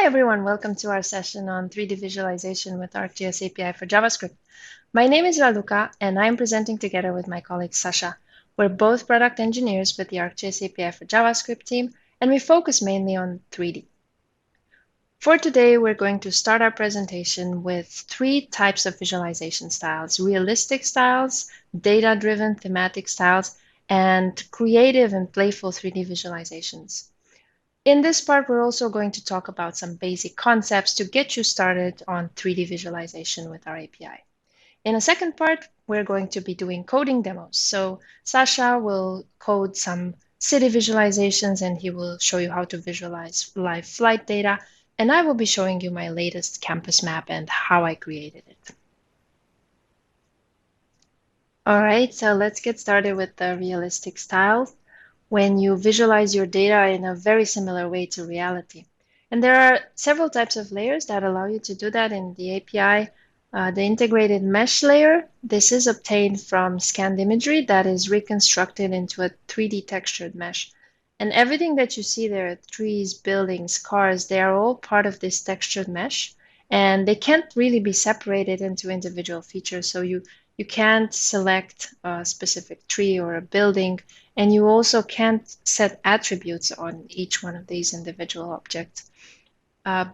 Hi everyone, welcome to our session on 3D visualization with ArcGIS API for JavaScript. My name is Raluca and I'm presenting together with my colleague Sasha. We're both product engineers with the ArcGIS API for JavaScript team and we focus mainly on 3D. For today, we're going to start our presentation with 3 types of visualization styles: realistic styles, data-driven thematic styles, and creative and playful 3D visualizations. In this part, we're also going to talk about some basic concepts to get you started on 3D visualization with our API. In a second part, we're going to be doing coding demos. So Sasha will code some city visualizations and he will show you how to visualize live flight data. And I will be showing you my latest campus map and how I created it. All right, so let's get started with the realistic styles, when you visualize your data in a very similar way to reality. And there are several types of layers that allow you to do that in the API. The integrated mesh layer, this is obtained from scanned imagery that is reconstructed into a 3D textured mesh. And everything that you see there, trees, buildings, cars, they are all part of this textured mesh. And they can't really be separated into individual features. So you can't select a specific tree or a building, and you also can't set attributes on each one of these individual objects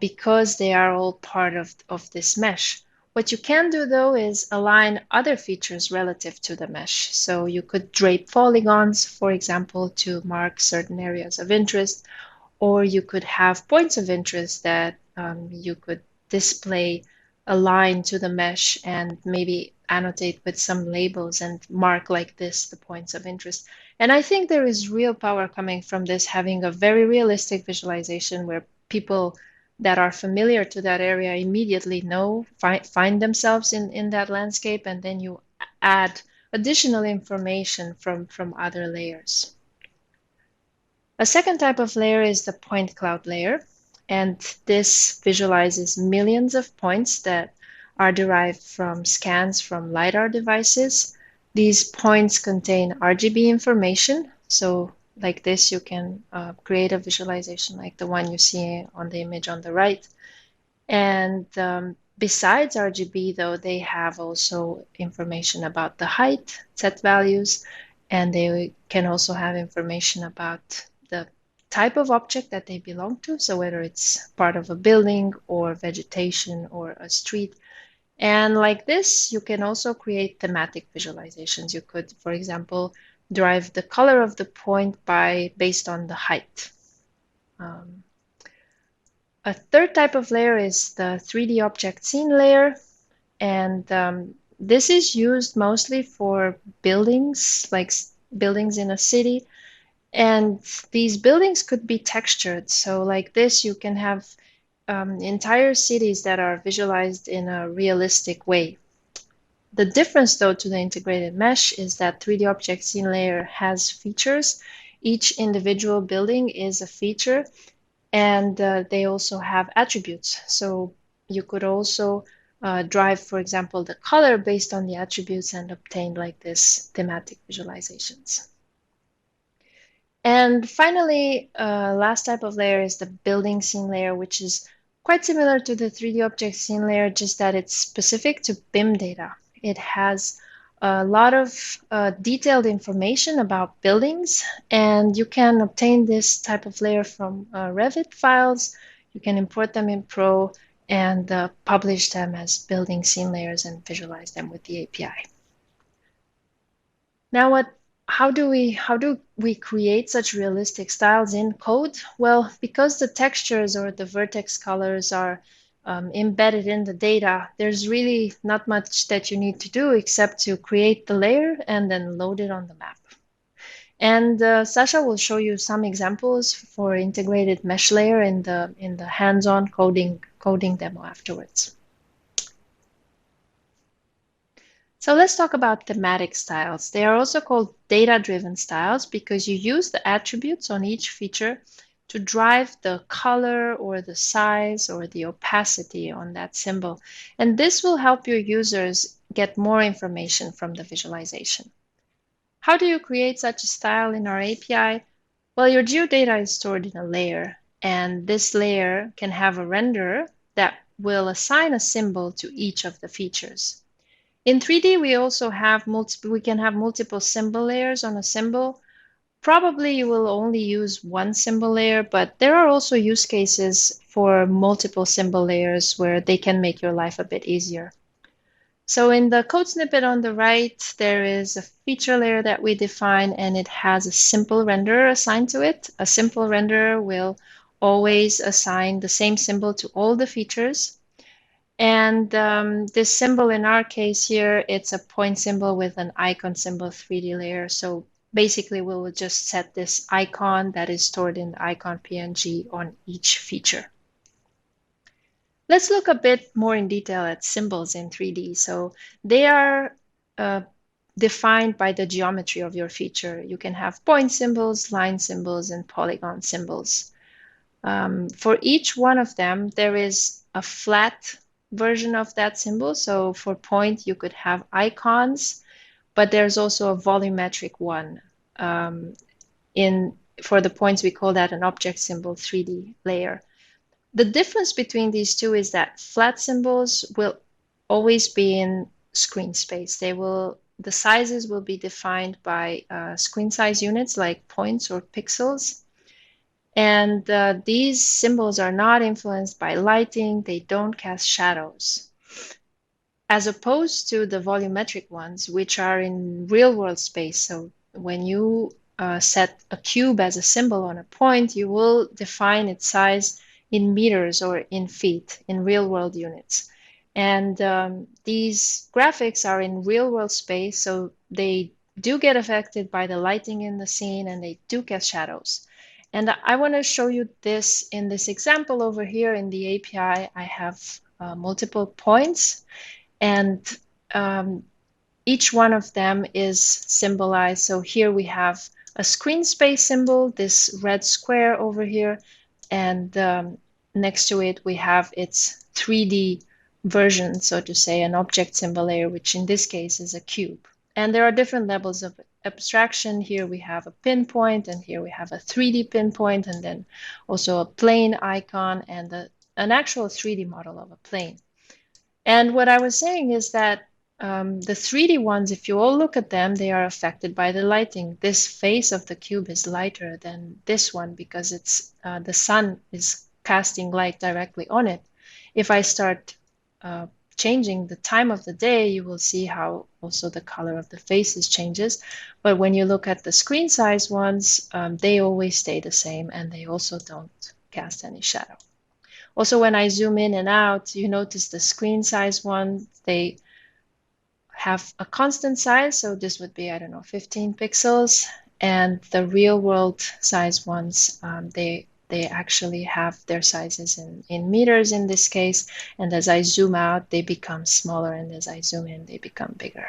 because they are all part of this mesh. What you can do, though, is align other features relative to the mesh. So you could drape polygons, for example, to mark certain areas of interest, or you could have points of interest that you could display a line to the mesh and maybe annotate with some labels and mark like this the points of interest. And I think there is real power coming from this, having a very realistic visualization where people that are familiar to that area immediately know, find themselves in that landscape, and then you add additional information from other layers. A second type of layer is the point cloud layer. And this visualizes millions of points that are derived from scans from LiDAR devices. These points contain RGB information. So like this, you can create a visualization like the one you see on the image on the right. And besides RGB, though, they have also information about the height, set values, and they can also have information about the type of object that they belong to, so whether it's part of a building or vegetation or a street. And like this, you can also create thematic visualizations. You could, for example, derive the color of the point based on the height. A third type of layer is the 3D object scene layer, and this is used mostly for buildings, like buildings in a city. And these buildings could be textured. So like this, you can have entire cities that are visualized in a realistic way. The difference, though, to the integrated mesh is that 3D object scene layer has features. Each individual building is a feature, and they also have attributes. So you could also drive, for example, the color based on the attributes and obtain like this thematic visualizations. And finally, last type of layer is the building scene layer, which is quite similar to the 3D object scene layer, just that it's specific to BIM data. It has a lot of detailed information about buildings, and you can obtain this type of layer from Revit files. You can import them in Pro and publish them as building scene layers and visualize them with the API. Now, how do we create such realistic styles in code? Well, because the textures or the vertex colors are embedded in the data, there's really not much that you need to do except to create the layer and then load it on the map. And Sasha will show you some examples for integrated mesh layer in the hands-on coding demo afterwards. So let's talk about thematic styles. They are also called data-driven styles because you use the attributes on each feature to drive the color or the size or the opacity on that symbol. And this will help your users get more information from the visualization. How do you create such a style in our API? Well, your geodata is stored in a layer, and this layer can have a renderer that will assign a symbol to each of the features. In 3D, we also have we can have multiple symbol layers on a symbol. Probably you will only use one symbol layer, but there are also use cases for multiple symbol layers where they can make your life a bit easier. So in the code snippet on the right, there is a feature layer that we define, and it has a simple renderer assigned to it. A simple renderer will always assign the same symbol to all the features. And this symbol in our case here, it's a point symbol with an icon symbol 3D layer. So basically, we will just set this icon that is stored in the icon PNG on each feature. Let's look a bit more in detail at symbols in 3D. So they are defined by the geometry of your feature. You can have point symbols, line symbols, and polygon symbols. For each one of them, there is a flat version of that symbol. So for point, you could have icons, but there's also a volumetric one. For the points, we call that an object symbol 3D layer. The difference between these two is that flat symbols will always be in screen space. The sizes will be defined by screen size units like points or pixels. And these symbols are not influenced by lighting. They don't cast shadows. As opposed to the volumetric ones, which are in real world space. So when you set a cube as a symbol on a point, you will define its size in meters or in feet, in real world units. And these graphics are in real world space, so they do get affected by the lighting in the scene, and they do cast shadows. And I want to show you this in this example over here in the API. I have multiple points, and each one of them is symbolized. So here we have a screen space symbol, this red square over here, and next to it we have its 3D version, so to say, an object symbol layer, which in this case is a cube. And there are different levels of abstraction. Here we have a pinpoint, and here we have a 3D pinpoint, and then also a plane icon and an actual 3D model of a plane. And what I was saying is that the 3D ones, if you all look at them, they are affected by the lighting. This face of the cube is lighter than this one because it's the sun is casting light directly on it. If I start changing the time of the day, you will see how also the color of the faces changes. But when you look at the screen size ones, they always stay the same, and they also don't cast any shadow. Also, when I zoom in and out, you notice the screen size ones, they have a constant size. So this would be, I don't know, 15 pixels. And the real world size ones, they actually have their sizes in meters in this case. And as I zoom out, they become smaller. And as I zoom in, they become bigger.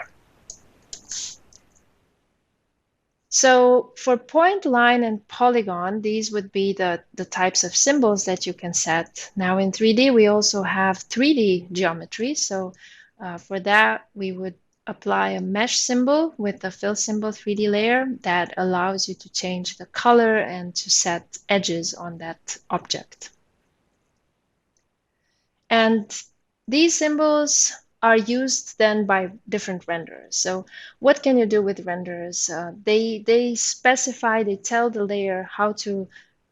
So for point, line, and polygon, these would be the types of symbols that you can set. Now in 3D, we also have 3D geometry. So for that, we would apply a mesh symbol with the fill symbol 3D layer that allows you to change the color and to set edges on that object. And these symbols are used then by different renderers. So what can you do with renderers? They specify, they tell the layer how to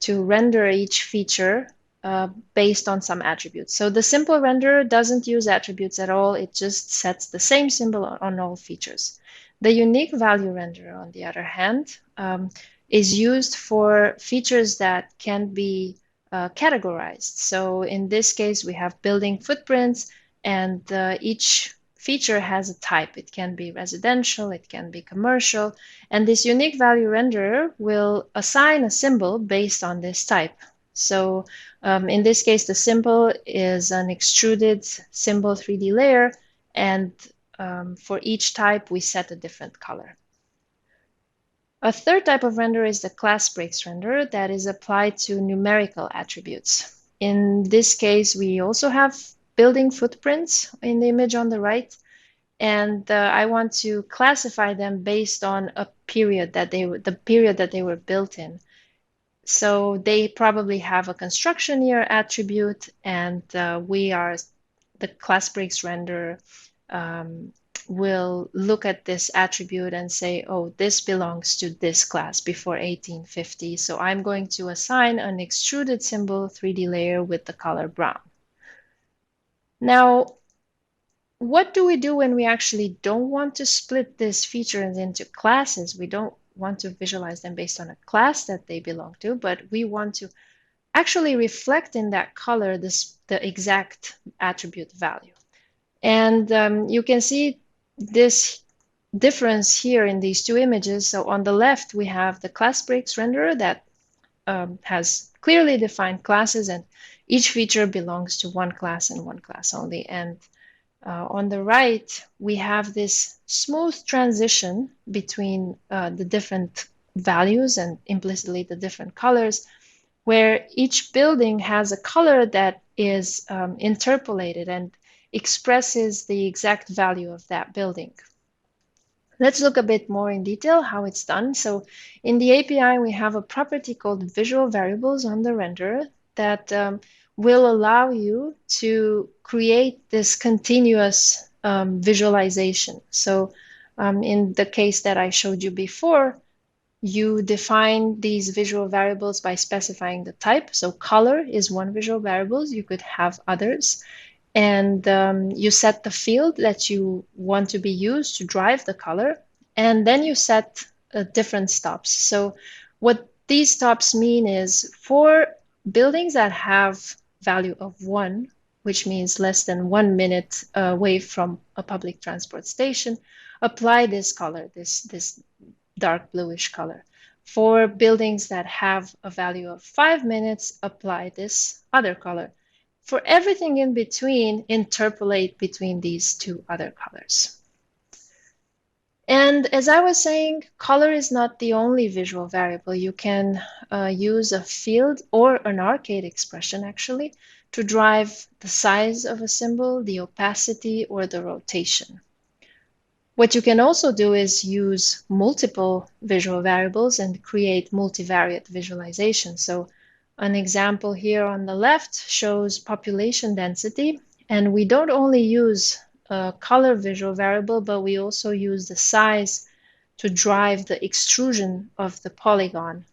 render each feature based on some attributes. So the simple renderer doesn't use attributes at all. It just sets the same symbol on all features. The unique value renderer, on the other hand, is used for features that can be categorized. So in this case, we have building footprints, and each feature has a type. It can be residential, it can be commercial, and this unique value renderer will assign a symbol based on this type. So in this case, the symbol is an extruded symbol 3D layer, and for each type, we set a different color. A third type of renderer is the class breaks renderer that is applied to numerical attributes. In this case, we also have building footprints in the image on the right, and I want to classify them based on a period that the period that they were built in. So they probably have a construction year attribute, and the class breaks renderer will look at this attribute and say, oh, this belongs to this class before 1850. So I'm going to assign an extruded symbol 3D layer with the color brown. Now, what do we do when we actually don't want to split these features into classes? We don't want to visualize them based on a class that they belong to, but we want to actually reflect in that color the exact attribute value. And you can see this difference here in these two images. So on the left, we have the class breaks renderer that has clearly defined classes, and each feature belongs to one class and one class only. And on the right, we have this smooth transition between the different values and implicitly the different colors, where each building has a color that is interpolated and expresses the exact value of that building. Let's look a bit more in detail how it's done. So in the API, we have a property called visual variables on the renderer that will allow you to create this continuous visualization. So in the case that I showed you before, you define these visual variables by specifying the type. So color is one visual variable. You could have others. And you set the field that you want to be used to drive the color. And then you set different stops. So what these stops mean is for buildings that have value of 1, which means less than 1 minute away from a public transport station, apply this color, this dark bluish color. For buildings that have a value of 5 minutes, apply this other color. For everything in between, interpolate between these two other colors. And as I was saying, color is not the only visual variable. You can use a field or an arcade expression, actually, to drive the size of a symbol, the opacity, or the rotation. What you can also do is use multiple visual variables and create multivariate visualization. So an example here on the left shows population density, and we don't only use a color visual variable, but we also use the size to drive the extrusion of the polygon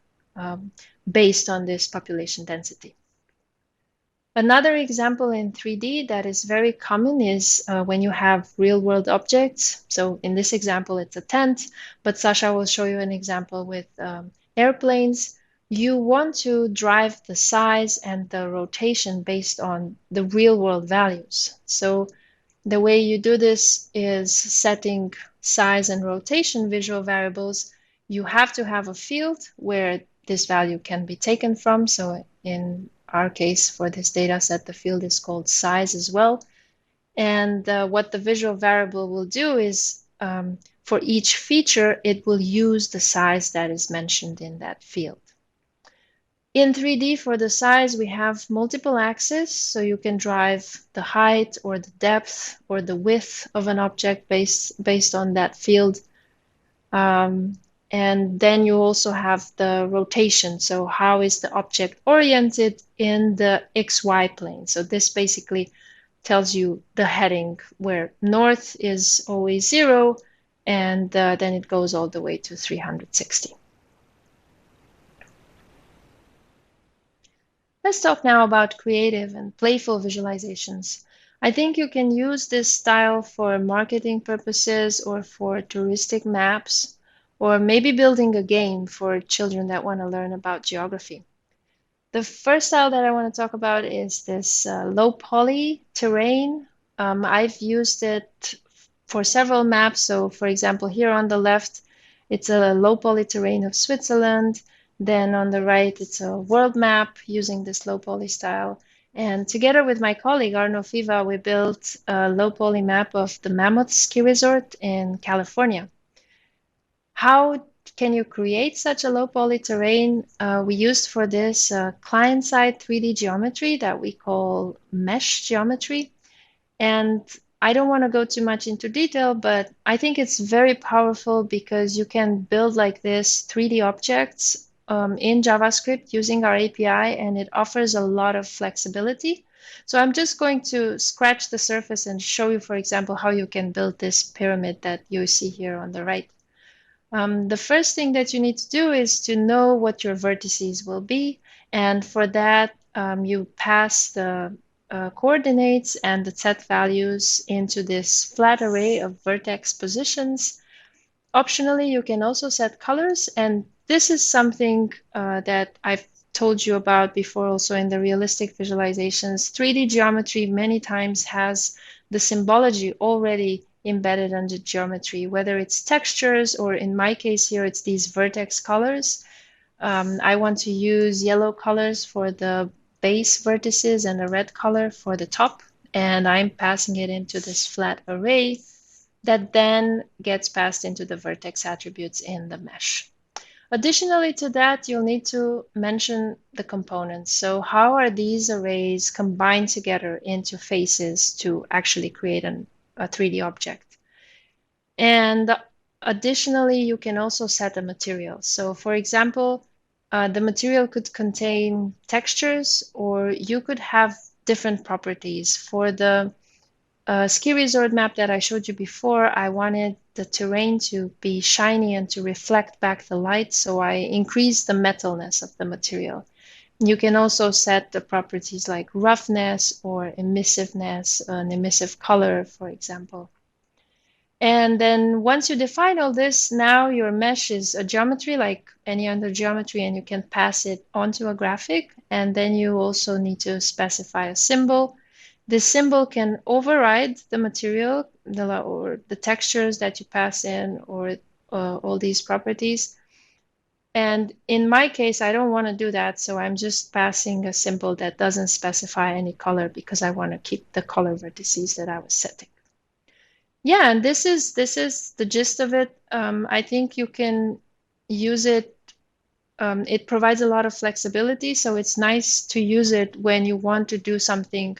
based on this population density. Another example in 3D that is very common is when you have real-world objects. So in this example, it's a tent, but Sasha will show you an example with airplanes. You want to drive the size and the rotation based on the real-world values. So the way you do this is setting size and rotation visual variables. You have to have a field where this value can be taken from. So in our case, for this data set, the field is called size as well. And what the visual variable will do is for each feature, it will use the size that is mentioned in that field. In 3D, for the size, we have multiple axes, so you can drive the height or the depth or the width of an object based on that field. And then you also have the rotation. So how is the object oriented in the XY plane? So this basically tells you the heading where north is always 0, and then it goes all the way to 360. Let's talk now about creative and playful visualizations. I think you can use this style for marketing purposes or for touristic maps, or maybe building a game for children that want to learn about geography. The first style that I want to talk about is this low poly terrain. I've used it for several maps. So for example, here on the left, it's a low poly terrain of Switzerland. Then on the right, it's a world map using this low poly style. And together with my colleague, Arno Fiva, we built a low poly map of the Mammoth Ski Resort in California. How can you create such a low poly terrain? We used for this client-side 3D geometry that we call mesh geometry. And I don't want to go too much into detail, but I think it's very powerful because you can build like this 3D objects in JavaScript using our API, and it offers a lot of flexibility. So I'm just going to scratch the surface and show you, for example, how you can build this pyramid that you see here on the right. The first thing that you need to do is to know what your vertices will be. And for that, you pass the coordinates and the set values into this flat array of vertex positions. Optionally, you can also set colors. And this is something that I've told you about before also in the realistic visualizations. 3D geometry many times has the symbology already embedded under geometry, whether it's textures or in my case here, it's these vertex colors. I want to use yellow colors for the base vertices and a red color for the top. And I'm passing it into this flat array that then gets passed into the vertex attributes in the mesh. Additionally to that, you'll need to mention the components. So how are these arrays combined together into faces to actually create a 3D object? And additionally, you can also set a material. So for example, the material could contain textures, or you could have different properties. For the ski resort map that I showed you before, I wanted the terrain to be shiny and to reflect back the light, so I increased the metalness of the material. You can also set the properties like roughness or emissiveness, an emissive color, for example. And then once you define all this, now your mesh is a geometry like any other geometry, and you can pass it onto a graphic. And then you also need to specify a symbol. This symbol can override the material or the textures that you pass in, or all these properties. And in my case, I don't want to do that. So I'm just passing a symbol that doesn't specify any color because I want to keep the color vertices that I was setting. Yeah, and this is the gist of it. I think you can use it. It provides a lot of flexibility, so it's nice to use it when you want to do something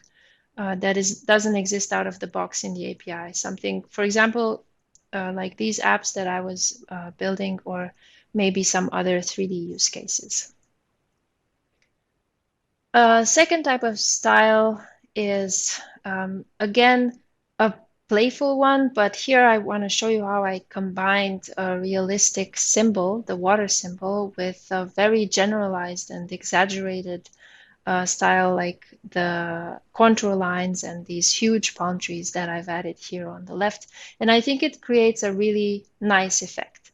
that doesn't exist out of the box in the API. Something, for example, like these apps that I was building, or maybe some other 3D use cases. Second type of style is, again, a playful one, but here I want to show you how I combined a realistic symbol, the water symbol, with a very generalized and exaggerated style like the contour lines and these huge palm trees that I've added here on the left. And I think it creates a really nice effect.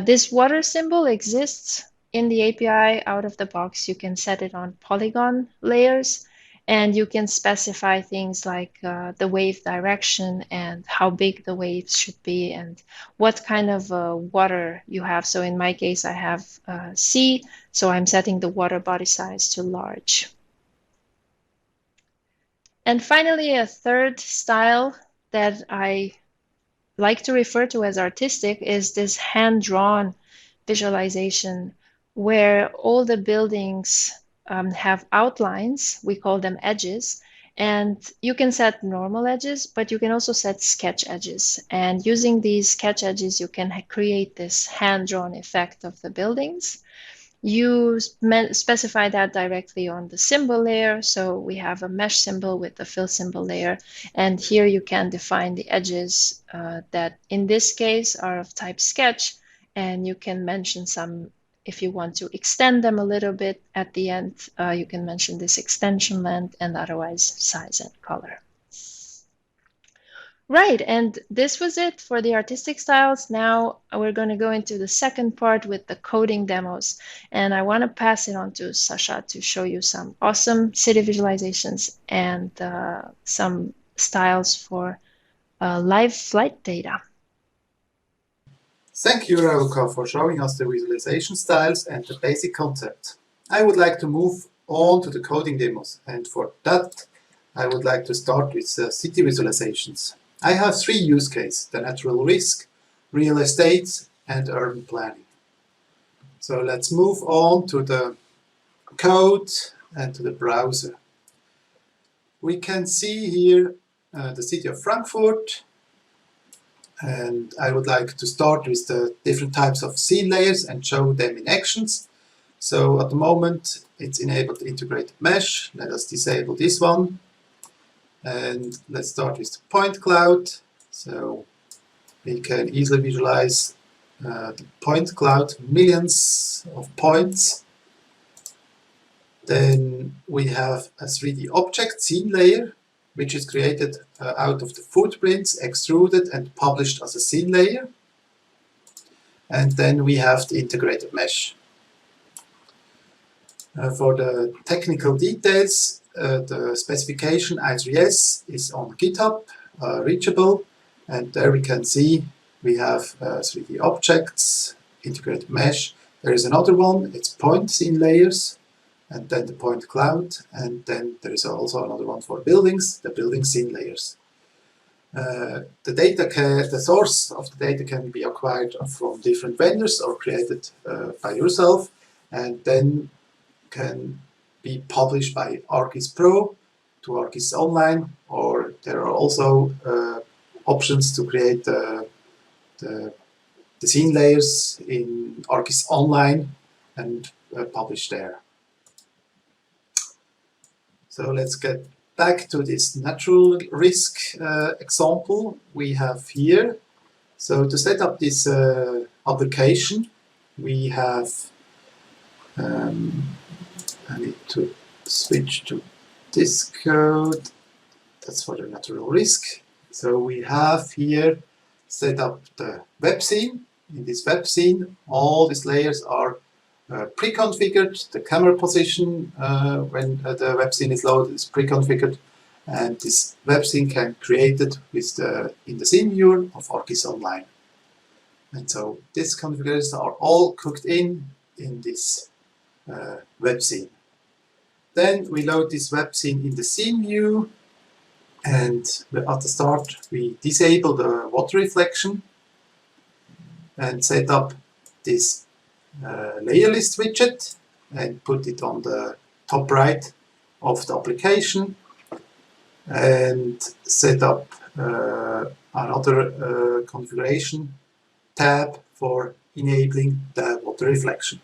This water symbol exists in the API out of the box. You can set it on polygon layers, and you can specify things like the wave direction and how big the waves should be and what kind of water you have. So in my case, I have sea, so I'm setting the water body size to large. And finally, a third style that I like to refer to as artistic is this hand-drawn visualization where all the buildings have outlines. We call them edges. And you can set normal edges, but you can also set sketch edges. And using these sketch edges, you can create this hand-drawn effect of the buildings. You specify that directly on the symbol layer. So we have a mesh symbol with the fill symbol layer. And here you can define the edges that in this case are of type sketch. And you can mention some, if you want to extend them a little bit at the end, you can mention this extension length and otherwise size and color. Right, and this was it for the artistic styles. Now we're going to go into the second part with the coding demos. And I want to pass it on to Sasha to show you some awesome city visualizations and some styles for live flight data. Thank you, Raluca, for showing us the visualization styles and the basic concept. I would like to move on to the coding demos, and for that I would like to start with city visualizations. I have three use cases: the natural risk, real estate, and urban planning. So let's move on to the code and to the browser. We can see here the city of Frankfurt, and I would like to start with the different types of scene layers and show them in actions. So at the moment it's enabled integrated mesh. Let us disable this one. And let's start with the point cloud. So we can easily visualize the point cloud, millions of points. Then we have a 3D object scene layer, which is created out of the footprints, extruded and published as a scene layer. And then we have the integrated mesh. For the technical details, the specification Esri is on GitHub, reachable, and there we can see we have 3D objects, integrated mesh. There is another one, it's point scene layers, and then the point cloud, and then there is also another one for buildings, the building scene layers. The source of the data can be acquired from different vendors or created by yourself, and then can be published by ArcGIS Pro to ArcGIS Online, or there are also options to create the scene layers in ArcGIS Online and publish there. So let's get back to this natural risk example we have here. So to set up this application, we have I need to switch to this code. That's for the natural risk. So we have here set up the web scene. In this web scene, all these layers are pre-configured. The camera position when the web scene is loaded is pre-configured, and this web scene can be created with in the scene viewer of ArcGIS Online. And so these configurations are all cooked in this web scene. Then we load this web scene in the scene view, and at the start we disable the water reflection and set up this layer list widget and put it on the top right of the application, and set up another configuration tab for enabling the water reflection.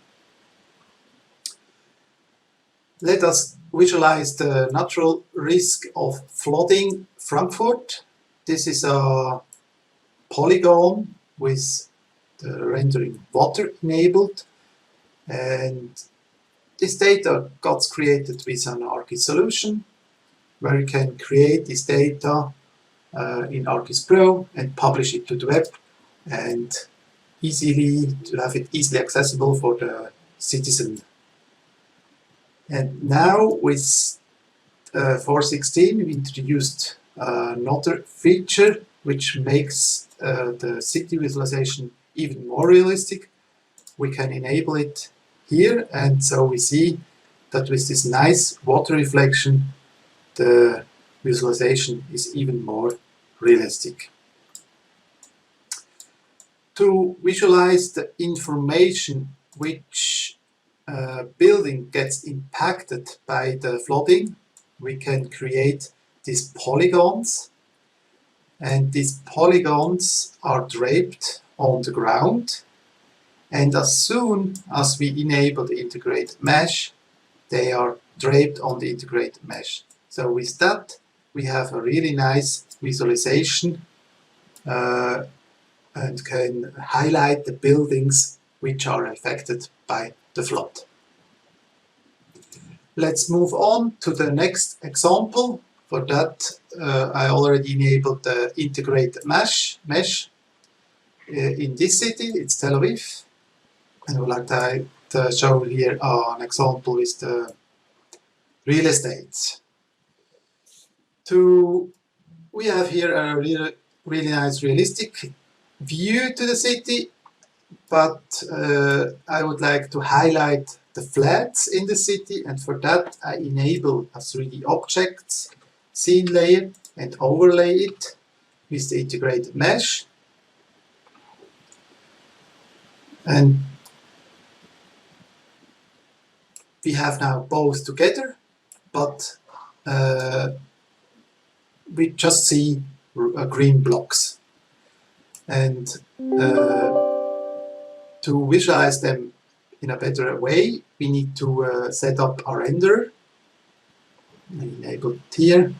Let us visualize the natural risk of flooding Frankfurt. This is a polygon with the rendering water enabled, and this data got created with an ArcGIS solution where you can create this data in ArcGIS Pro and publish it to the web, and to have it easily accessible for the citizen. And now with 4.16 we introduced another feature which makes the city visualization even more realistic. We can enable it here, and so we see that with this nice water reflection the visualization is even more realistic. To visualize the information which building gets impacted by the flooding, we can create these polygons, and these polygons are draped on the ground, and as soon as we enable the integrated mesh, they are draped on the integrated mesh. So with that we have a really nice visualization and can highlight the buildings which are affected by the flood. Let's move on to the next example. For that, I already enabled the integrated mesh in this city. It's Tel Aviv, and I would like to show here an example with the real estate. We have here a really nice realistic view to the city, but I would like to highlight the flats in the city, and for that I enable a 3D objects scene layer and overlay it with the integrated mesh. And we have now both together, but we just see green blocks. And to visualize them in a better way, we need to set up a render. I enable it here.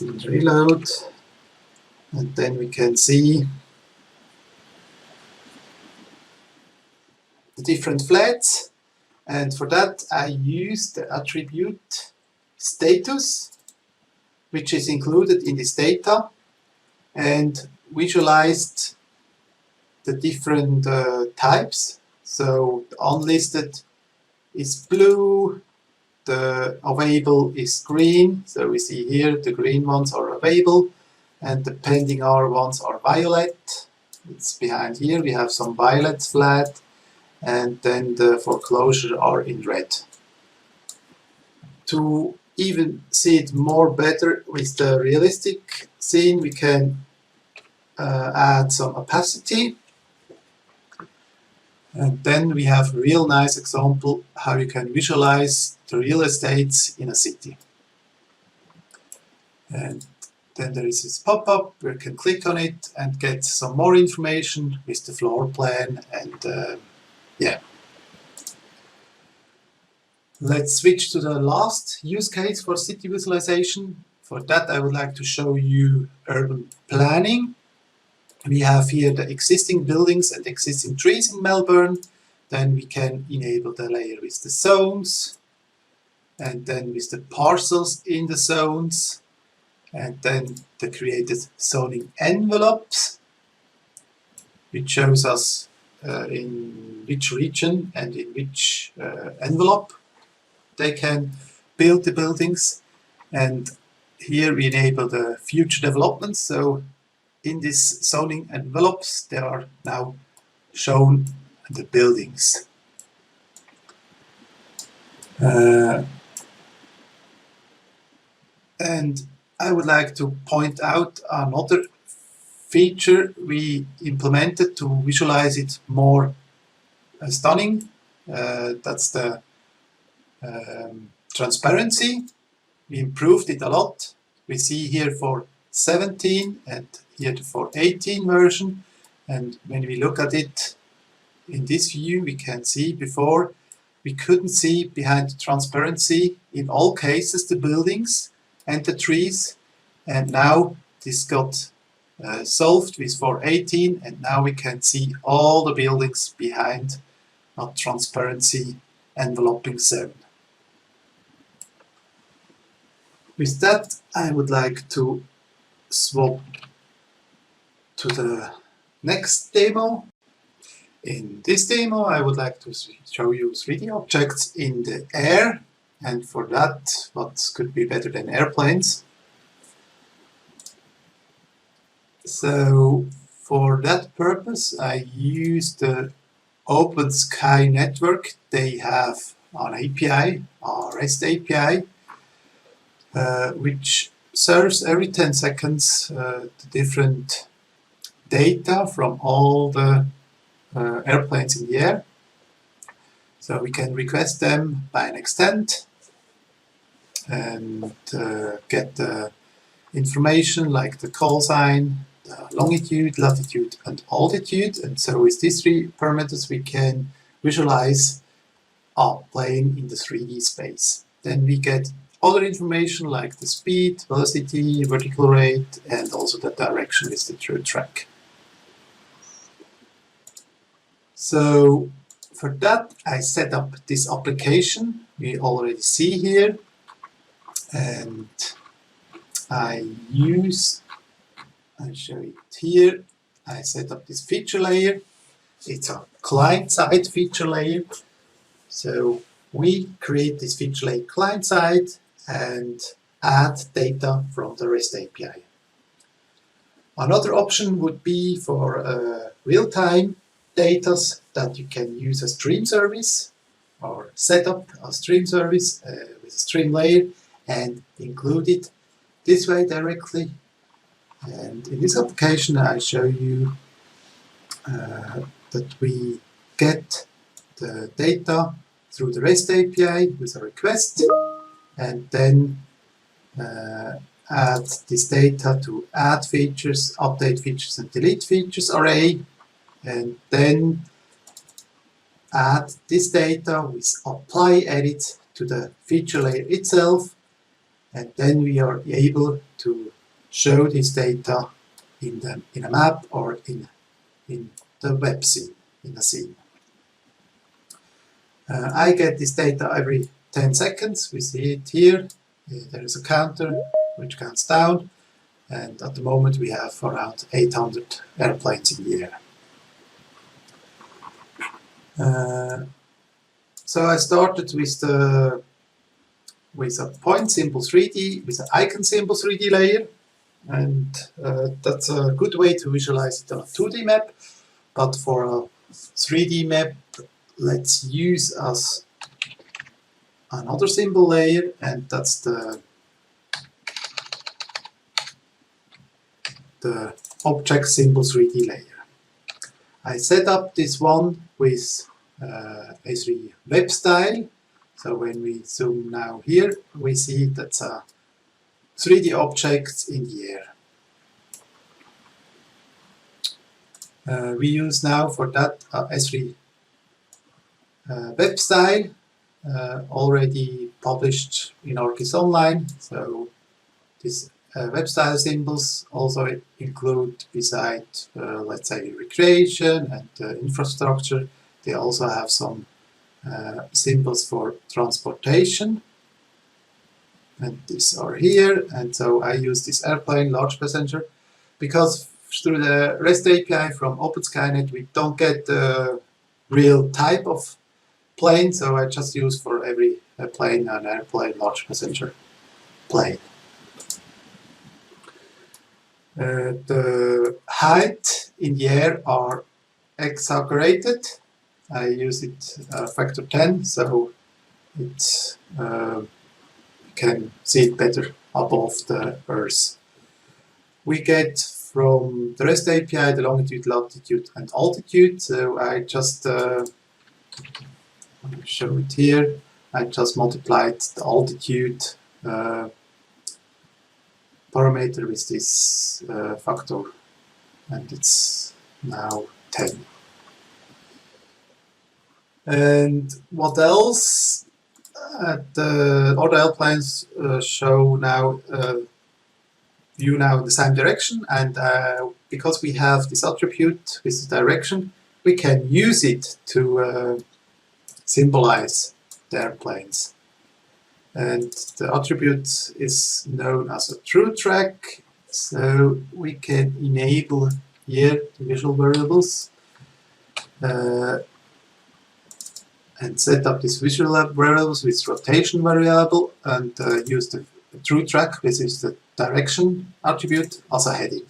Reload, and then we can see the different flats. And for that, I use the attribute status, which is included in this data, and visualized the different types. So the unlisted is blue, the available is green. So we see here the green ones are available, and the pending R ones are violet. It's behind here. We have some violet flat, and then the foreclosure are in red. To even see it more better with the realistic scene, we can add some opacity. And then we have a real nice example how you can visualize the real estates in a city. And then there is this pop-up where you can click on it and get some more information with the floor plan and yeah. Let's switch to the last use case for city visualization. For that, I would like to show you urban planning. We have here the existing buildings and existing trees in Melbourne. Then we can enable the layer with the zones, and then with the parcels in the zones, and then the created zoning envelopes, which shows us in which region and in which envelope they can build the buildings. And here we enable the future developments. So in these zoning envelopes, there are now shown the buildings. And I would like to point out another feature we implemented to visualize it more stunning. That's the transparency. We improved it a lot. We see here for 17 and here for 18 version. And when we look at it in this view, we can see before we couldn't see behind the transparency in all cases the buildings and the trees. And now this got solved with for 18, and now we can see all the buildings behind a transparency enveloping zone. With that, I would like to swap to the next demo. In this demo, I would like to show you 3D objects in the air, and for that, what could be better than airplanes? So for that purpose, I use the Open Sky Network. They have an API, a REST API, which serves every 10 seconds the different data from all the airplanes in the air. So we can request them by an extent and get the information like the call sign, the longitude, latitude and altitude. And so with these 3 parameters we can visualize a plane in the 3D space. Then we get other information like the speed, velocity, vertical rate, and also the direction with the true track. So for that, I set up this application we already see here, and I'll show it here. I set up this feature layer. It's a client-side feature layer. So we create this feature layer client-side and add data from the REST API. Another option would be for real-time data that you can use as stream service or set up a stream service with a stream layer and include it this way directly. And in this application, I show you that we get the data through the REST API with a request, and then add this data to add features, update features, and delete features array. and then add this data with apply edit to the feature layer itself, and then we are able to show this data in a map or in the web scene, in a scene. I get this data every 10 seconds. We see it here. There is a counter which counts down, and at the moment we have around 800 airplanes in the air. So I started with a point symbol 3D, with an icon symbol 3D layer, and that's a good way to visualize it on a 2D map. But for a 3D map, let's use as another symbol layer, and that's the object symbol 3D layer. I set up this one with Esri web style. So when we zoom now here, we see that's a 3D object in the air. We use now for that Esri web style already published in ArcGIS Online. So these web style symbols also include, beside let's say recreation and infrastructure, they also have some symbols for transportation, and these are here. And so I use this airplane, large passenger, because through the REST API from OpenSkyNet we don't get the real type of plane, so I just use for every plane an airplane, large passenger plane. The height in the air are exaggerated. I use it factor 10, so it can see it better above the Earth. We get from the REST API the longitude, latitude, and altitude. So I just show it here. I just multiplied the altitude parameter with this factor, and it's now 10. And what else? The other airplanes show now view now in the same direction, and because we have this attribute with the direction, we can use it to symbolize the airplanes. And the attribute is known as a true track, so we can enable here the visual variables and set up these visual variables with rotation variable, and use the true track, which is the direction attribute, as a heading.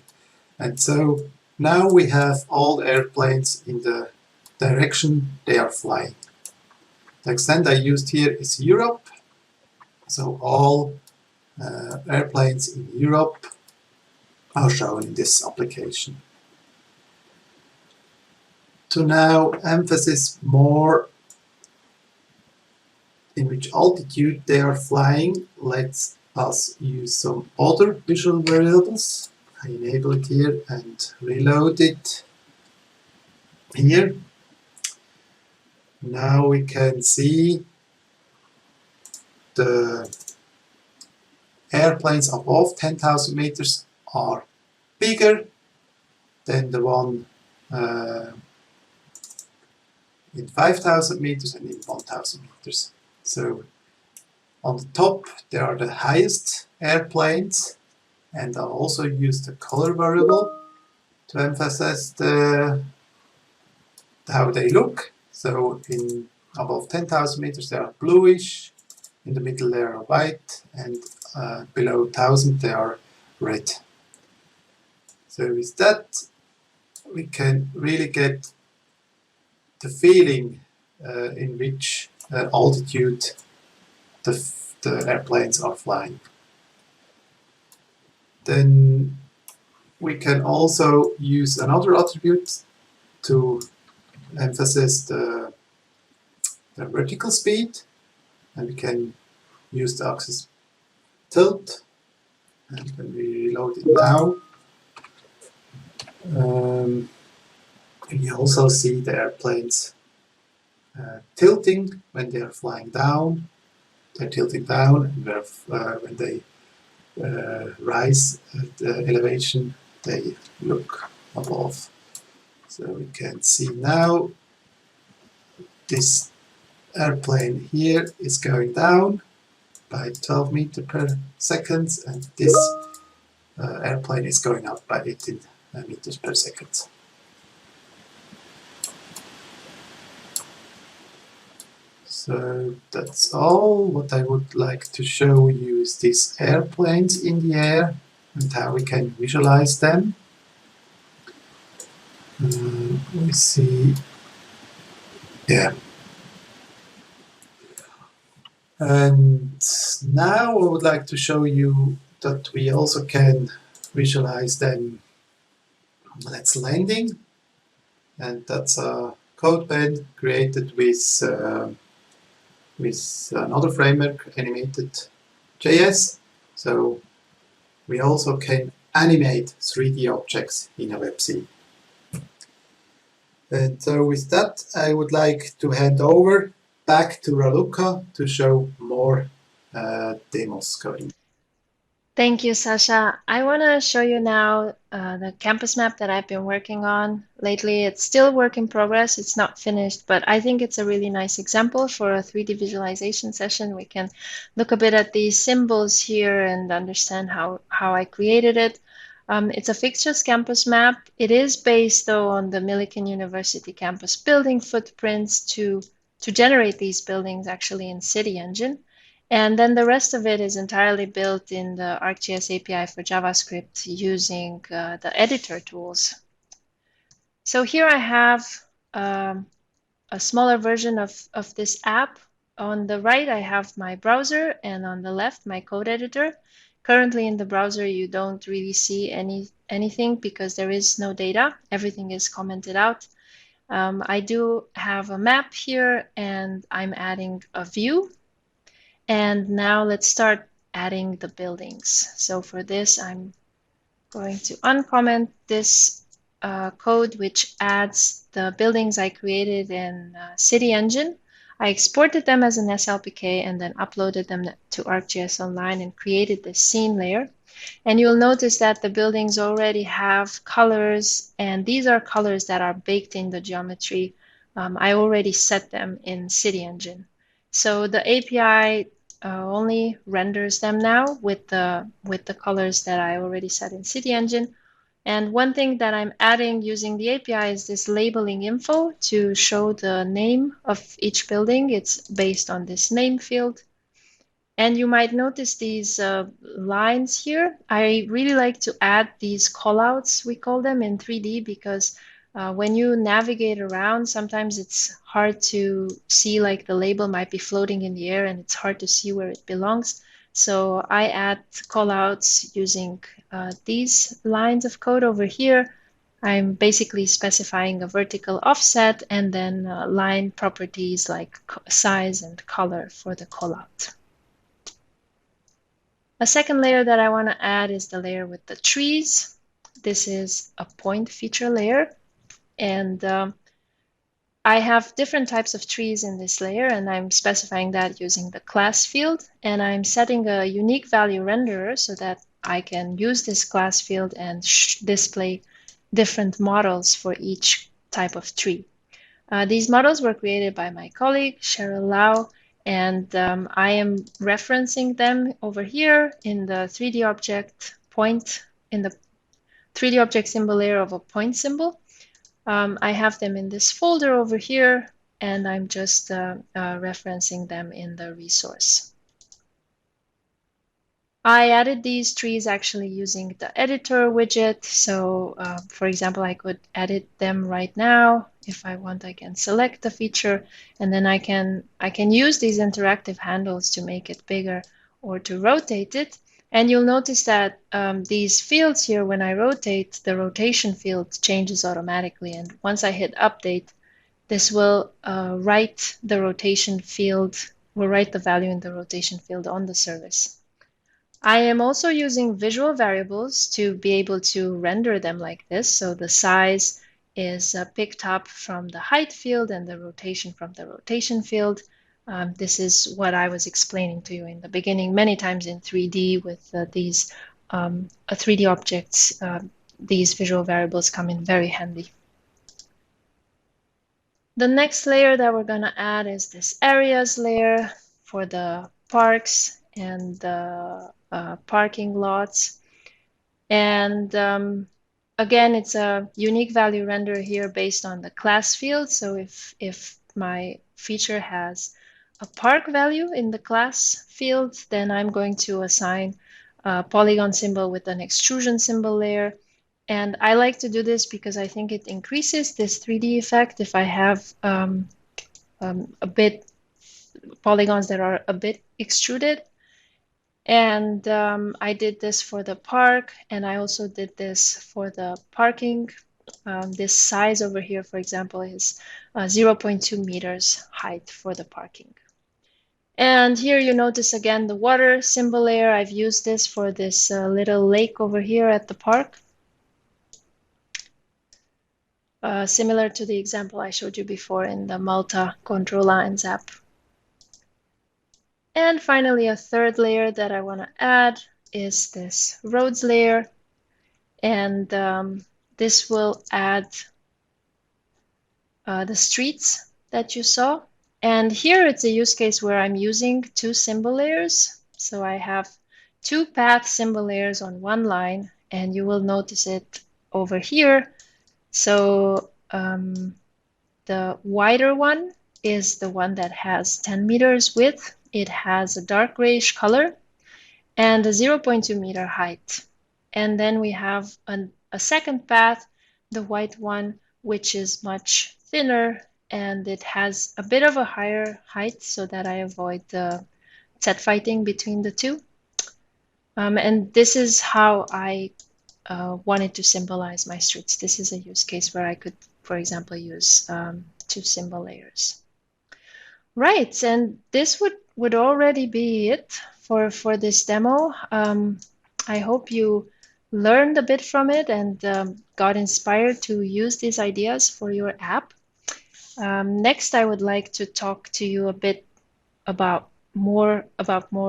And so now we have all the airplanes in the direction they are flying. The extent I used here is Europe, so all airplanes in Europe are shown in this application. To now emphasize more in which altitude they are flying, let's us use some other visual variables. I enable it here and reload it here. Now we can see the airplanes above 10,000 meters are bigger than the one in 5,000 meters and in 1,000 meters. So on the top there are the highest airplanes, and I'll also use the color variable to emphasize how they look. So in above 10,000 meters they are bluish, in the middle they are white, and below 1,000 they are red. So with that we can really get the feeling in which altitude the airplanes are flying. Then we can also use another attribute to emphasize the vertical speed, and we can use the axis tilt. And when we reload it now, You also see the airplanes tilting when they are flying down. They're tilting down, and when they rise at elevation, they look above. So we can see now this airplane here is going down by 12 meters per second, and this airplane is going up by 18 meters per second. So that's all. What I would like to show you is these airplanes in the air and how we can visualize them. We see, yeah. And now I would like to show you that we also can visualize them. Let's landing, and that's a code pen created with another framework, animated JS. So we also can animate 3D objects in a web scene. And so with that, I would like to hand over back to Raluca to show more demos going. Thank you, Sasha. I want to show you now the campus map that I've been working on lately. It's still work in progress. It's not finished, but I think it's a really nice example for a 3D visualization session. We can look a bit at these symbols here and understand how I created it. It's a fixtures campus map. It is based, though, on the Millikan University campus building footprints to generate these buildings actually in City Engine. And then the rest of it is entirely built in the ArcGIS API for JavaScript using the editor tools. So here I have a smaller version of this app. On the right, I have my browser, and on the left, my code editor. Currently in the browser, you don't really see anything because there is no data. Everything is commented out. I do have a map here, and I'm adding a view. And now let's start adding the buildings. So for this, I'm going to uncomment this code, which adds the buildings I created in City Engine. I exported them as an SLPK and then uploaded them to ArcGIS Online and created this scene layer. And you'll notice that the buildings already have colors, and these are colors that are baked in the geometry. I already set them in City Engine. So the API only renders them now with the colors that I already set in City Engine. And one thing that I'm adding using the API is this labeling info to show the name of each building. It's based on this name field. And you might notice these lines here. I really like to add these callouts, we call them, in 3D because when you navigate around, sometimes it's hard to see, like the label might be floating in the air and it's hard to see where it belongs. So I add callouts using these lines of code over here. I'm basically specifying a vertical offset and then line properties like size and color for the callout. A second layer that I want to add is the layer with the trees. This is a point feature layer. And I have different types of trees in this layer, and I'm specifying that using the class field. And I'm setting a unique value renderer so that I can use this class field and display different models for each type of tree. These models were created by my colleague, Cheryl Lau, and I am referencing them over here in the 3D object point, in the 3D object symbol layer of a point symbol. I have them in this folder over here, and I'm just referencing them in the resource. I added these trees actually using the editor widget. So for example, I could edit them right now. If I want, I can select the feature, and then I can use these interactive handles to make it bigger or to rotate it. And you'll notice that these fields here, when I rotate, the rotation field changes automatically. And once I hit update, this will write the rotation field, will write the value in the rotation field on the service. I am also using visual variables to be able to render them like this. So the size is picked up from the height field and the rotation from the rotation field. This is what I was explaining to you in the beginning many times in 3D with these 3D objects. These visual variables come in very handy. The next layer that we're going to add is this areas layer for the parks and the parking lots. And again, it's a unique value render here based on the class field. So if my feature has a park value in the class field, then I'm going to assign a polygon symbol with an extrusion symbol layer. And I like to do this because I think it increases this 3D effect if I have a bit polygons that are a bit extruded. And I did this for the park, and I also did this for the parking. This size over here, for example, is 0.2 meters height for the parking. And here you notice again the water symbol layer. I've used this for this little lake over here at the park. Similar to the example I showed you before in the Malta Control Lines app. And finally, a third layer that I want to add is this roads layer. And this will add the streets that you saw. And here it's a use case where I'm using two symbol layers. So I have two path symbol layers on one line, and you will notice it over here. So the wider one is the one that has 10 meters width. It has a dark grayish color and a 0.2 meter height. And then we have a second path, the white one, which is much thinner, and it has a bit of a higher height so that I avoid the set fighting between the two. And this is how I wanted to symbolize my streets. This is a use case where I could, for example, use two symbol layers. Right, and this would already be it for this demo. I hope you learned a bit from it and got inspired to use these ideas for your app. Next, I would like to talk to you a bit about more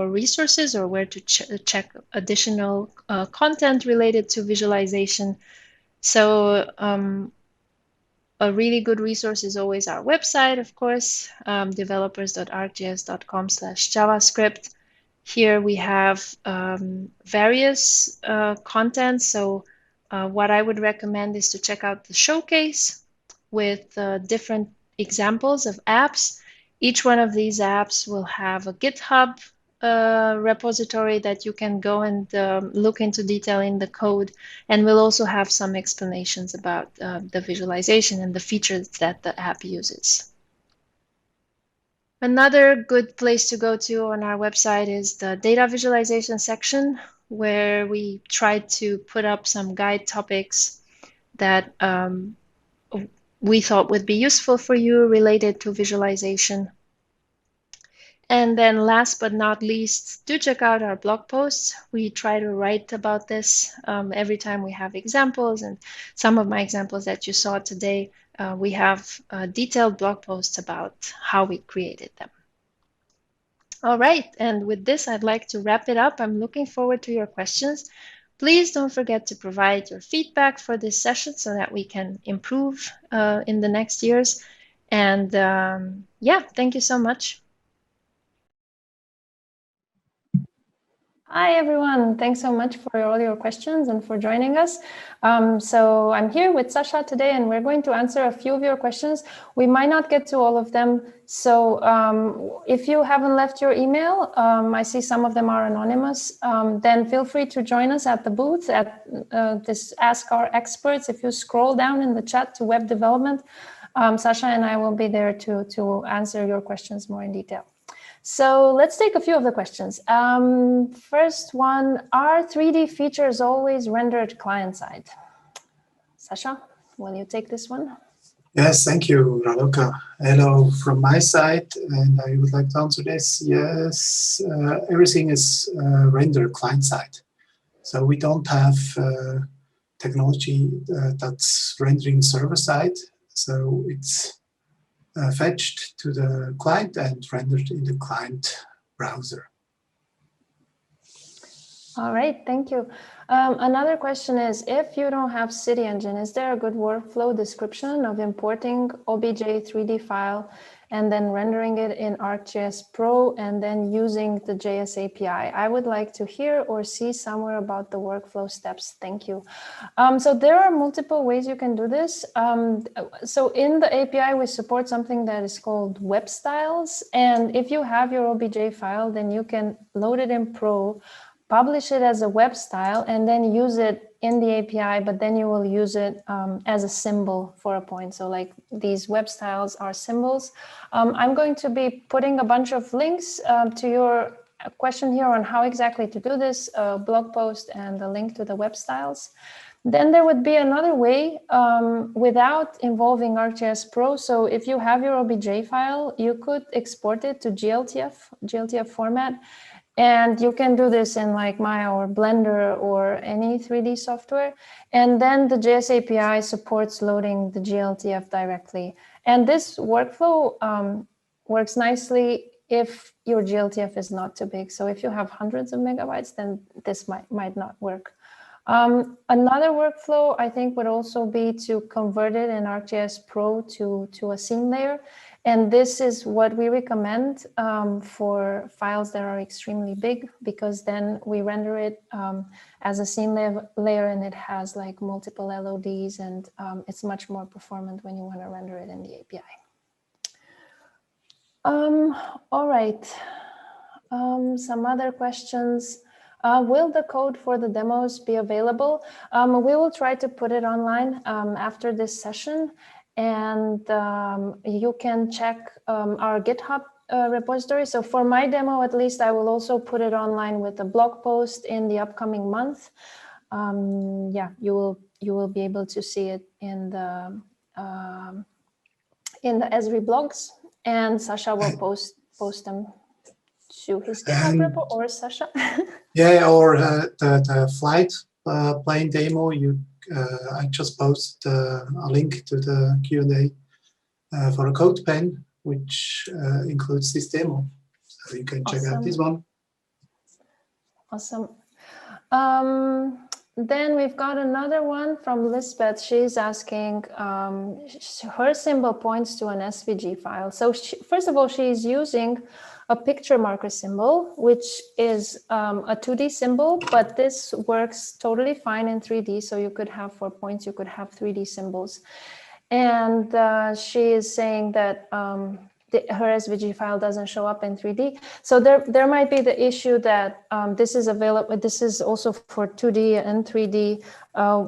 resources or where to check additional content related to visualization. So a really good resource is always our website, of course, developers.arcgis.com/JavaScript. Here we have various content. So what I would recommend is to check out the showcase with different examples of apps. Each one of these apps will have a GitHub repository that you can go and look into detail in the code, and we'll also have some explanations about the visualization and the features that the app uses. Another good place to go to on our website is the data visualization section, where we try to put up some guide topics that we thought would be useful for you related to visualization. And then last but not least, do check out our blog posts. We try to write about this every time we have examples, and some of my examples that you saw today, we have detailed blog posts about how we created them. All right, and with this, I'd like to wrap it up. I'm looking forward to your questions. Please don't forget to provide your feedback for this session so that we can improve in the next years. And yeah, thank you so much. Hi, everyone. Thanks so much for all your questions and for joining us. So I'm here with Sasha today, and we're going to answer a few of your questions. We might not get to all of them. So if you haven't left your email, I see some of them are anonymous, then feel free to join us at the booth at this Ask Our Experts. If you scroll down in the chat to web development, Sasha and I will be there to answer your questions more in detail. So let's take a few of the questions. First one, are 3D features always rendered client-side? Sasha, will you take this one? Yes, thank you, Raluca. Hello from my side, and I would like to answer this. Yes, everything is rendered client-side. So we don't have technology that's rendering server-side. So it's fetched to the client and rendered in the client browser. All right, thank you. Another question is, if you don't have City Engine, is there a good workflow description of importing OBJ 3D file and then rendering it in ArcGIS Pro and then using the JS API? I would like to hear or see somewhere about the workflow steps. Thank you. So there are multiple ways you can do this. So in the API, we support something that is called web styles. And if you have your OBJ file, then you can load it in Pro, publish it as a web style, and then use it in the API, but then you will use it as a symbol for a point. So like these web styles are symbols. I'm going to be putting a bunch of links to your question here on how exactly to do this, blog post and a link to the web styles. Then there would be another way without involving ArcGIS Pro. So if you have your OBJ file, you could export it to GLTF format. And you can do this in like Maya or Blender or any 3D software. And then the JS API supports loading the GLTF directly. And this workflow works nicely if your GLTF is not too big. So if you have hundreds of megabytes, then this might not work. Another workflow, I think, would also be to convert it in ArcGIS Pro to a scene layer. And this is what we recommend for files that are extremely big, because then we render it as a scene layer and it has like multiple LODs, and it's much more performant when you want to render it in the API. All right, some other questions. Will the code for the demos be available? We will try to put it online after this session. And you can check our GitHub repository. So for my demo, at least, I will also put it online with a blog post in the upcoming month. Yeah, you will be able to see it in the Esri blogs, and Sasha will post them to his GitHub repo, or Sasha. Yeah, or the flight plane demo. I just posted a link to the Q&A for a code pen, which includes this demo. So you can check out this one. Awesome. Then we've got another one from Lisbeth. She's asking, her symbol points to an SVG file. So first of all, she's using a picture marker symbol, which is a 2D symbol, but this works totally fine in 3D. So you could have, for points, you could have 3D symbols. And she is saying that her SVG file doesn't show up in 3D. So there might be the issue that this is available. This is also for 2D and 3D.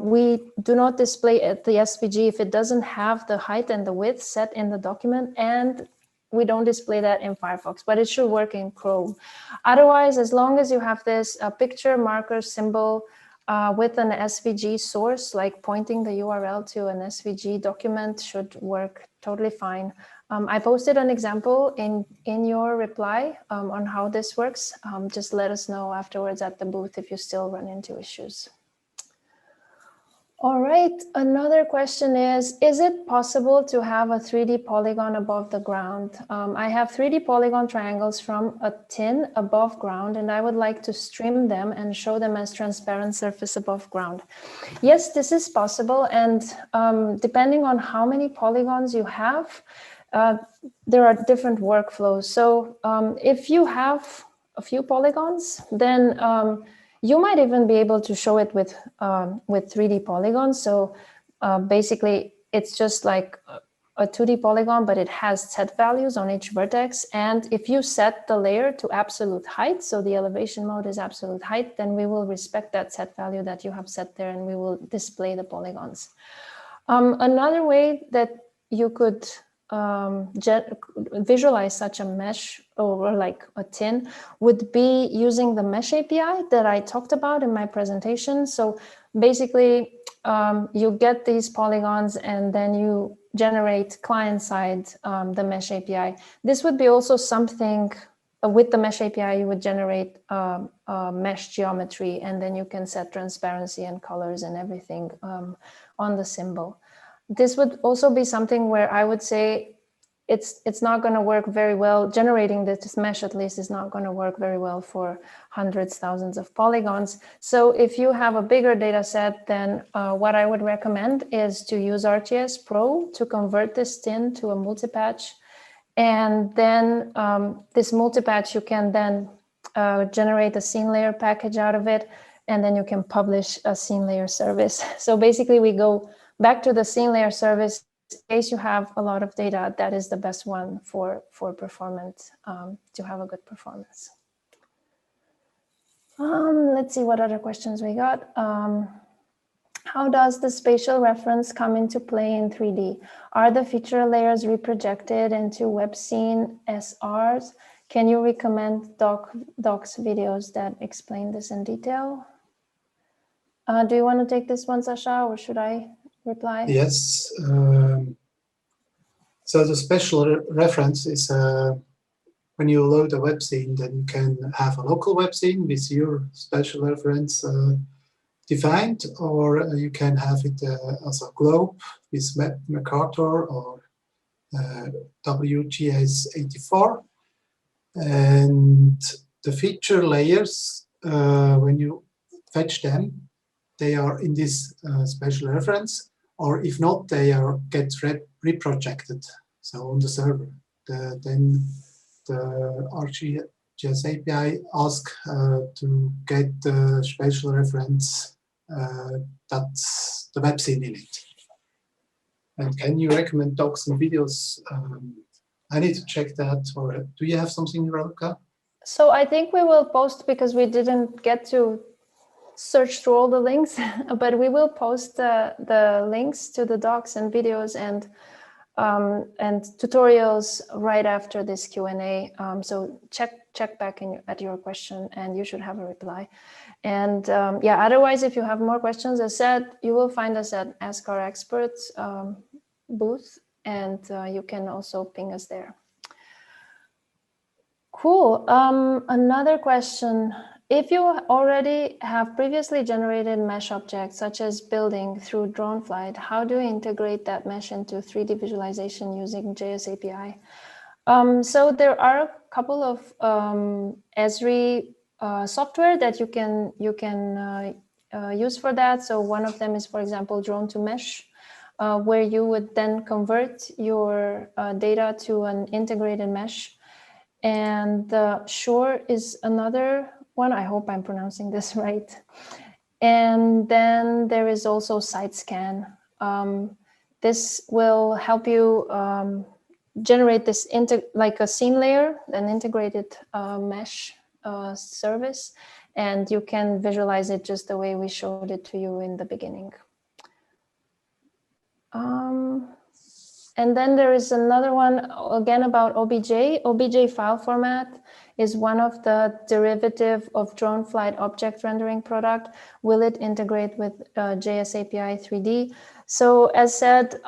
We do not display the SVG if it doesn't have the height and the width set in the document, and we don't display that in Firefox, but it should work in Chrome. Otherwise, as long as you have this picture marker symbol with an SVG source, like pointing the URL to an SVG document, should work totally fine. I posted an example in your reply on how this works. Just let us know afterwards at the booth if you still run into issues. All right, another question is it possible to have a 3D polygon above the ground? I have 3D polygon triangles from a tin above ground, and I would like to stream them and show them as transparent surface above ground. Yes, this is possible, and depending on how many polygons you have, there are different workflows. So if you have a few polygons, then you might even be able to show it with 3D polygons. So basically, it's just like a 2D polygon, but it has set values on each vertex. And if you set the layer to absolute height, so the elevation mode is absolute height, then we will respect that set value that you have set there, and we will display the polygons. Another way that you could visualize such a mesh or like a tin would be using the mesh API that I talked about in my presentation. So basically, you get these polygons and then you generate client-side the mesh API. This would be also something with the Mesh API, you would generate a mesh geometry, and then you can set transparency and colors and everything on the symbol. This would also be something where I would say it's not going to work very well. Generating this mesh, at least, is not going to work very well for hundreds, thousands of polygons. So if you have a bigger data set, then what I would recommend is to use ArcGIS Pro to convert this tin to a multipatch. And then this multipatch, you can then generate a scene layer package out of it, and then you can publish a scene layer service. So basically, we go back to the scene layer service. In case you have a lot of data, that is the best one for performance, to have a good performance. Let's see what other questions we got. How does the spatial reference come into play in 3D? Are the feature layers reprojected into web scene SRs? Can you recommend docs videos that explain this in detail? Do you want to take this one, Sasha, or should I reply? Yes. So the special reference is when you load a web scene, then you can have a local web scene with your special reference defined, or you can have it as a globe with Mercator or WGS 84. And the feature layers, when you fetch them, they are in this special reference, or if not, they get reprojected. So on the server, then the ArcGIS API asks to get the spatial reference that's the web scene in it. And can you recommend docs and videos? I need to check that. Or do you have something, Raluca? So I think we will post, because we didn't get to search through all the links, but we will post the links to the docs and videos and tutorials right after this Q&A. So check back at your question, and you should have a reply. And yeah, otherwise, if you have more questions, as said, you will find us at Ask Our Experts booth, and you can also ping us there. Cool. Another question. If you already have previously generated mesh objects, such as building through drone flight, how do you integrate that mesh into 3D visualization using JS API? So there are a couple of Esri software that you can use for that. So one of them is, for example, Drone to Mesh, where you would then convert your data to an integrated mesh. And Shore is another one. I hope I'm pronouncing this right. And then there is also SiteScan. This will help you generate this like a scene layer, an integrated mesh service, and you can visualize it just the way we showed it to you in the beginning. And then there is another one, again, about OBJ. OBJ file format is one of the derivative of drone flight object rendering product. Will it integrate with JS API 3D? So as said,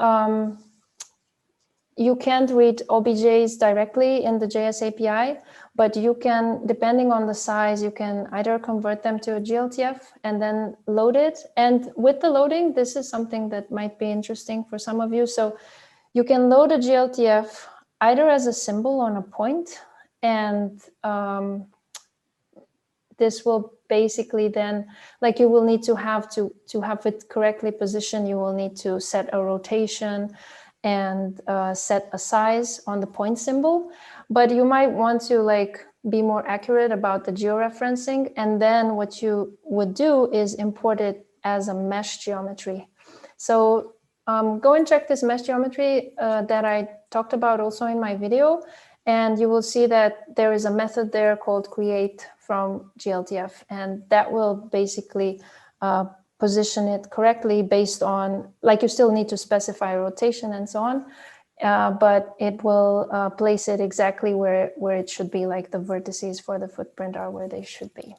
you can't read OBJs directly in the JS API, but you can, depending on the size, you can either convert them to a GLTF and then load it. And with the loading, this is something that might be interesting for some of you. So you can load a GLTF either as a symbol on a point, and this will basically then, like, you will need to have it correctly positioned. You will need to set a rotation and set a size on the point symbol, but you might want to like be more accurate about the georeferencing. And then what you would do is import it as a mesh geometry. So go and check this mesh geometry that I talked about also in my video, and you will see that there is a method there called create from GLTF, and that will basically position it correctly based on, like, you still need to specify rotation and so on, but it will place it exactly where it should be, like the vertices for the footprint are where they should be.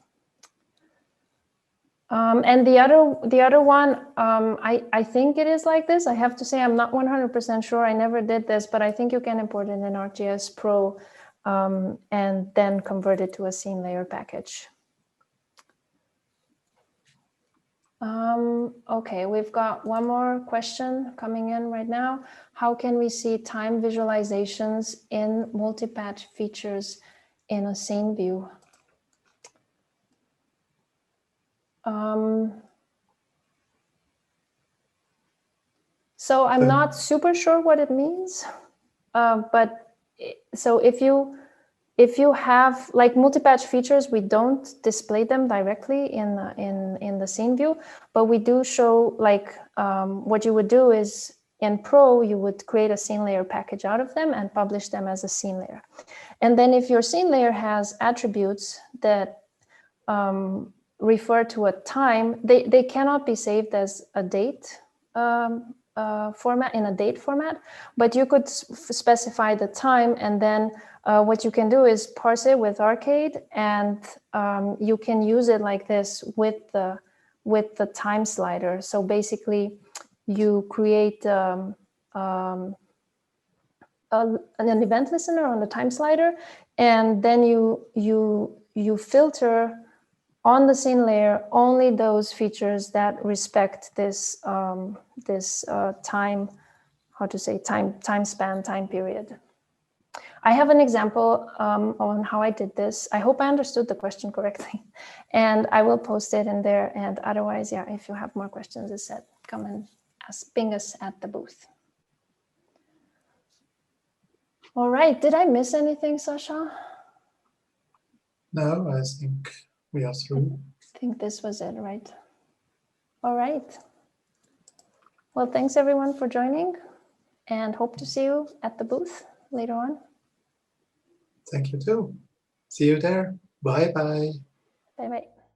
And the other one, I think it is like this. I have to say I'm not 100% sure. I never did this, but I think you can import it in ArcGIS Pro and then convert it to a scene layer package. Okay, we've got one more question coming in right now. How can we see time visualizations in multi-patch features in a scene view? So I'm not super sure what it means, but so if you have like multi-patch features, we don't display them directly in the scene view, but we do show like what you would do is in Pro, you would create a scene layer package out of them and publish them as a scene layer. And then if your scene layer has attributes that refer to a time, they cannot be saved as a date format, in a date format, but you could specify the time, and then what you can do is parse it with Arcade, and you can use it like this with the time slider. So basically, you create an event listener on the time slider, and then you filter on the scene layer only those features that respect this time, how to say, time span, time period. I have an example on how I did this. I hope I understood the question correctly, and I will post it in there. And otherwise, yeah, if you have more questions, as said, come and ping us at the booth. All right, did I miss anything, Sasha? No, I think we are through. I think this was it, right? All right. Well, thanks everyone for joining, and hope to see you at the booth later on. Thank you too. See you there. Bye-bye. Bye-bye.